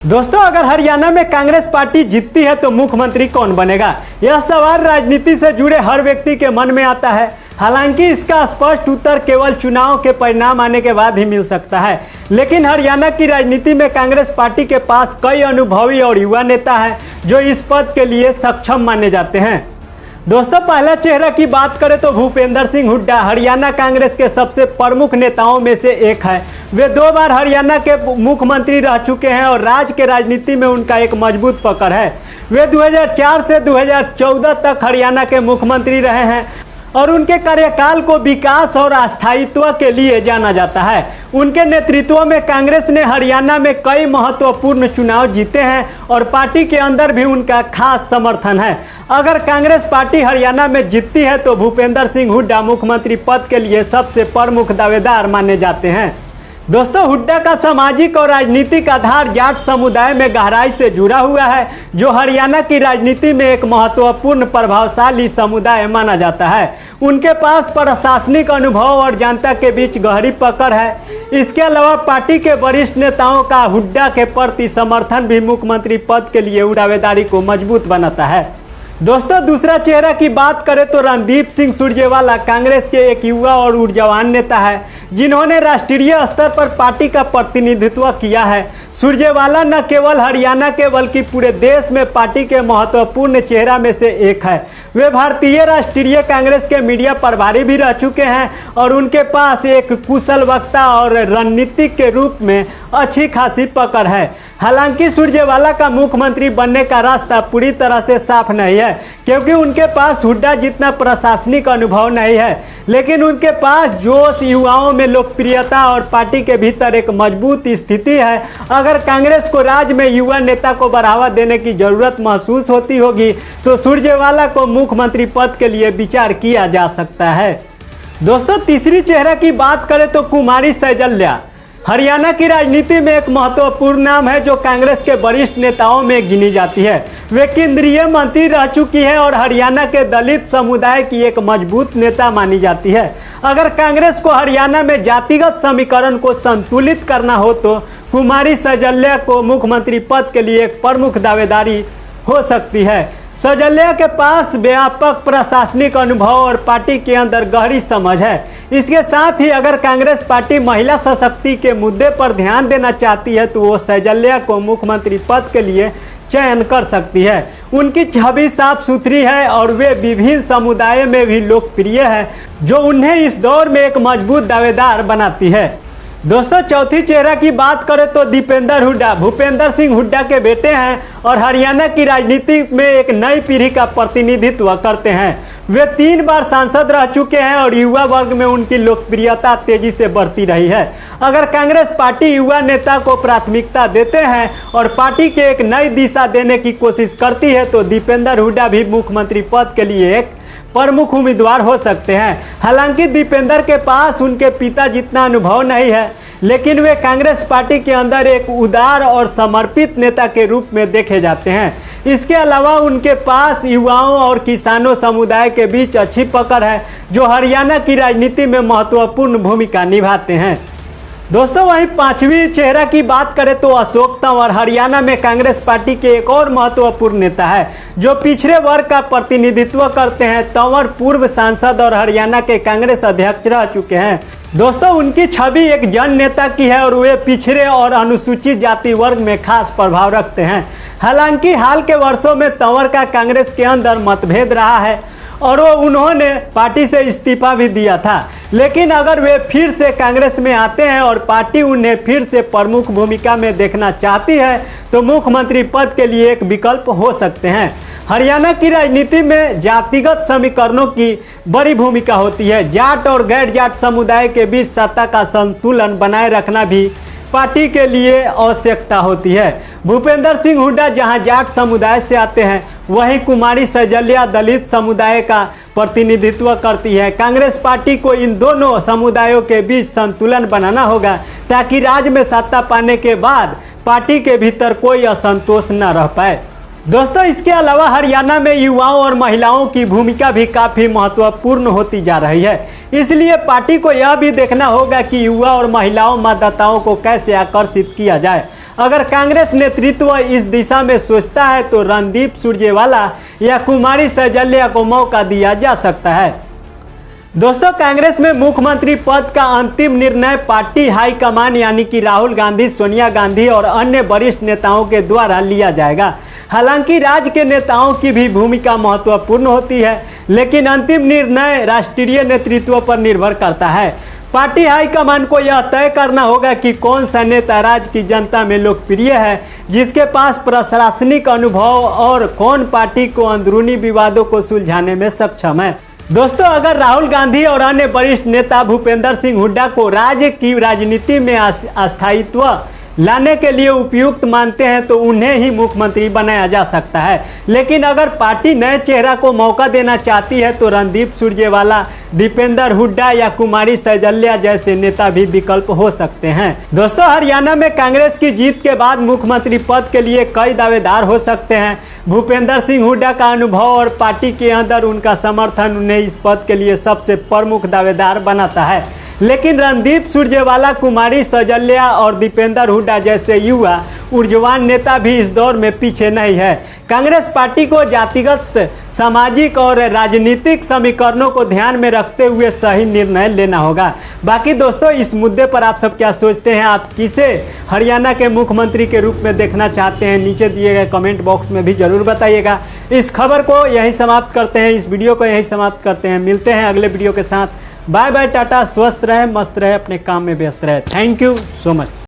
दोस्तों, अगर हरियाणा में कांग्रेस पार्टी जीतती है तो मुख्यमंत्री कौन बनेगा? यह सवाल राजनीति से जुड़े हर व्यक्ति के मन में आता है। हालांकि इसका स्पष्ट उत्तर केवल चुनाव के परिणाम आने के बाद ही मिल सकता है। लेकिन हरियाणा की राजनीति में कांग्रेस पार्टी के पास कई अनुभवी और युवा नेता हैं जो इस पद के लिए सक्षम माने जाते हैं। दोस्तों, पहला चेहरा की बात करें तो भूपेंद्र सिंह हुड्डा हरियाणा कांग्रेस के सबसे प्रमुख नेताओं में से एक है। वे 2 बार हरियाणा के मुख्यमंत्री रह चुके हैं और राज्य के राजनीति में उनका एक मजबूत पकड़ है। वे 2004 से 2014 तक हरियाणा के मुख्यमंत्री रहे हैं और उनके कार्यकाल को विकास और अस्थायित्व के लिए जाना जाता है। उनके नेतृत्व में कांग्रेस ने हरियाणा में कई महत्वपूर्ण चुनाव जीते हैं और पार्टी के अंदर भी उनका खास समर्थन है। अगर कांग्रेस पार्टी हरियाणा में जीतती है तो भूपेंद्र सिंह हुड्डा मुख्यमंत्री पद के लिए सबसे प्रमुख दावेदार माने जाते हैं। दोस्तों, हुड्डा का सामाजिक और राजनीतिक आधार जाट समुदाय में गहराई से जुड़ा हुआ है, जो हरियाणा की राजनीति में एक महत्वपूर्ण प्रभावशाली समुदाय माना जाता है। उनके पास प्रशासनिक अनुभव और जनता के बीच गहरी पकड़ है। इसके अलावा पार्टी के वरिष्ठ नेताओं का हुड्डा के प्रति समर्थन भी मुख्यमंत्री पद के लिए दावेदारी को मजबूत बनाता है। दोस्तों, दूसरा चेहरा की बात करें तो रणदीप सिंह सुरजेवाला कांग्रेस के एक युवा और ऊर्जावान नेता है, जिन्होंने राष्ट्रीय स्तर पर पार्टी का प्रतिनिधित्व किया है। सुरजेवाला न केवल हरियाणा के बल्कि पूरे देश में पार्टी के महत्वपूर्ण चेहरा में से एक है। वे भारतीय राष्ट्रीय कांग्रेस के मीडिया प्रभारी भी रह चुके हैं और उनके पास एक कुशल वक्ता और रणनीतिक के रूप में अच्छी खासी पकड़ है। हालांकि सुरजेवाला का मुख्यमंत्री बनने का रास्ता पूरी तरह से साफ नहीं है, क्योंकि उनके पास हुड्डा जितना प्रशासनिक अनुभव नहीं है। लेकिन उनके पास जोश, युवाओं में लोकप्रियता और पार्टी के भीतर एक मजबूत स्थिति है। अगर कांग्रेस को राज्य में युवा नेता को बढ़ावा देने की जरूरत महसूस होती होगी तो सुरजेवाला को मुख्यमंत्री पद के लिए विचार किया जा सकता है। दोस्तों, तीसरी चेहरा की बात करें तो कुमारी सैजल्या हरियाणा की राजनीति में एक महत्वपूर्ण नाम है जो कांग्रेस के वरिष्ठ नेताओं में गिनी जाती है। वे केंद्रीय मंत्री रह चुकी हैं और हरियाणा के दलित समुदाय की एक मजबूत नेता मानी जाती है। अगर कांग्रेस को हरियाणा में जातिगत समीकरण को संतुलित करना हो तो कुमारी सैजल्या को मुख्यमंत्री पद के लिए एक प्रमुख दावेदारी हो सकती है। सैजल्या के पास व्यापक प्रशासनिक अनुभव और पार्टी के अंदर गहरी समझ है। इसके साथ ही अगर कांग्रेस पार्टी महिला सशक्ति के मुद्दे पर ध्यान देना चाहती है तो वो सैजल्या को मुख्यमंत्री पद के लिए चयन कर सकती है। उनकी छवि साफ सुथरी है और वे विभिन्न समुदायों में भी लोकप्रिय है, जो उन्हें इस दौर में एक मजबूत दावेदार बनाती है। दोस्तों, चौथी चेहरा की बात करें तो दीपेंद्र हुड्डा भूपेंद्र सिंह हुड्डा के बेटे हैं और हरियाणा की राजनीति में एक नई पीढ़ी का प्रतिनिधित्व करते हैं। वे 3 बार सांसद रह चुके हैं और युवा वर्ग में उनकी लोकप्रियता तेजी से बढ़ती रही है। अगर कांग्रेस पार्टी युवा नेता को प्राथमिकता देते हैं और पार्टी के एक नई दिशा देने की कोशिश करती है तो दीपेंद्र हुड्डा भी मुख्यमंत्री पद के लिए एक प्रमुख उम्मीदवार हो सकते हैं। हालांकि दीपेंद्र के पास उनके पिता जितना अनुभव नहीं है, लेकिन वे कांग्रेस पार्टी के अंदर एक उदार और समर्पित नेता के रूप में देखे जाते हैं। इसके अलावा उनके पास युवाओं और किसानों समुदाय के बीच अच्छी पकड़ है, जो हरियाणा की राजनीति में महत्वपूर्ण भूमिका निभाते हैं। दोस्तों, वहीं 5वीं चेहरा की बात करें तो अशोक तंवर हरियाणा में कांग्रेस पार्टी के एक और महत्वपूर्ण नेता है जो पिछड़े वर्ग का प्रतिनिधित्व करते हैं। तंवर पूर्व सांसद और हरियाणा के कांग्रेस अध्यक्ष रह चुके हैं। दोस्तों, उनकी छवि एक जन नेता की है और वे पिछड़े और अनुसूचित जाति वर्ग में खास प्रभाव रखते हैं। हालांकि हाल के वर्षों में तंवर का कांग्रेस के अंदर मतभेद रहा है और उन्होंने पार्टी से इस्तीफा भी दिया था। लेकिन अगर वे फिर से कांग्रेस में आते हैं और पार्टी उन्हें फिर से प्रमुख भूमिका में देखना चाहती है तो मुख्यमंत्री पद के लिए एक विकल्प हो सकते हैं। हरियाणा की राजनीति में जातिगत समीकरणों की बड़ी भूमिका होती है। जाट और गैर जाट समुदाय के बीच सत्ता का संतुलन बनाए रखना भी पार्टी के लिए आवश्यकता होती है। भूपेंद्र सिंह हुड्डा जहां जाट समुदाय से आते हैं, वहीं कुमारी सैजल्या दलित समुदाय का प्रतिनिधित्व करती है। कांग्रेस पार्टी को इन दोनों समुदायों के बीच संतुलन बनाना होगा ताकि राज्य में सत्ता पाने के बाद पार्टी के भीतर कोई असंतोष न रह पाए। दोस्तों इसके अलावा हरियाणा में युवाओं और महिलाओं की भूमिका भी काफ़ी महत्वपूर्ण होती जा रही है। इसलिए पार्टी को यह भी देखना होगा कि युवा और महिलाओं मतदाताओं को कैसे आकर्षित किया जाए। अगर कांग्रेस नेतृत्व इस दिशा में सोचता है तो रणदीप सुरजेवाला या कुमारी सैजल्या को मौका दिया जा सकता है। दोस्तों कांग्रेस में मुख्यमंत्री पद का अंतिम निर्णय पार्टी हाईकमान यानी कि राहुल गांधी, सोनिया गांधी और अन्य वरिष्ठ नेताओं के द्वारा लिया जाएगा। हालांकि राज्य के नेताओं की भी भूमिका महत्वपूर्ण होती है, लेकिन अंतिम निर्णय राष्ट्रीय नेतृत्व पर निर्भर करता है। पार्टी हाईकमान को यह तय करना होगा कि कौन सा नेता राज्य की जनता में लोकप्रिय है, जिसके पास प्रशासनिक अनुभव, और कौन पार्टी को अंदरूनी विवादों को सुलझाने में सक्षम है। दोस्तों अगर राहुल गांधी और अन्य वरिष्ठ नेता भूपेंद्र सिंह हुड्डा को राज्य की राजनीति में अस्थायित्व लाने के लिए उपयुक्त मानते हैं तो उन्हें ही मुख्यमंत्री बनाया जा सकता है। लेकिन अगर पार्टी नए चेहरा को मौका देना चाहती है तो रणदीप सुरजेवाला, दीपेंद्र हुड्डा या कुमारी सैजल्या जैसे नेता भी विकल्प हो सकते हैं। दोस्तों हरियाणा में कांग्रेस की जीत के बाद मुख्यमंत्री पद के लिए कई दावेदार हो सकते हैं। भूपेंद्र सिंह हुड्डा का अनुभव और पार्टी के अंदर उनका समर्थन उन्हें इस पद के लिए सबसे प्रमुख दावेदार बनाता है। लेकिन रणदीप सुरजेवाला, कुमारी सैजल्या और दीपेंद्र हुड्डा जैसे युवा ऊर्जावान नेता भी इस दौर में पीछे नहीं है। कांग्रेस पार्टी को जातिगत, सामाजिक और राजनीतिक समीकरणों को ध्यान में रखते हुए सही निर्णय लेना होगा। बाकी दोस्तों इस मुद्दे पर आप सब क्या सोचते हैं? आप किसे हरियाणा के मुख्यमंत्री के रूप में देखना चाहते हैं? नीचे दिए गए कमेंट बॉक्स में भी जरूर बताइएगा। इस खबर को यहीं समाप्त करते हैं, इस वीडियो को यहीं समाप्त करते हैं। मिलते हैं अगले वीडियो के साथ। बाय बाय, टाटा, स्वस्थ रहे, मस्त रहे, अपने काम में व्यस्त रहे। Thank you so much.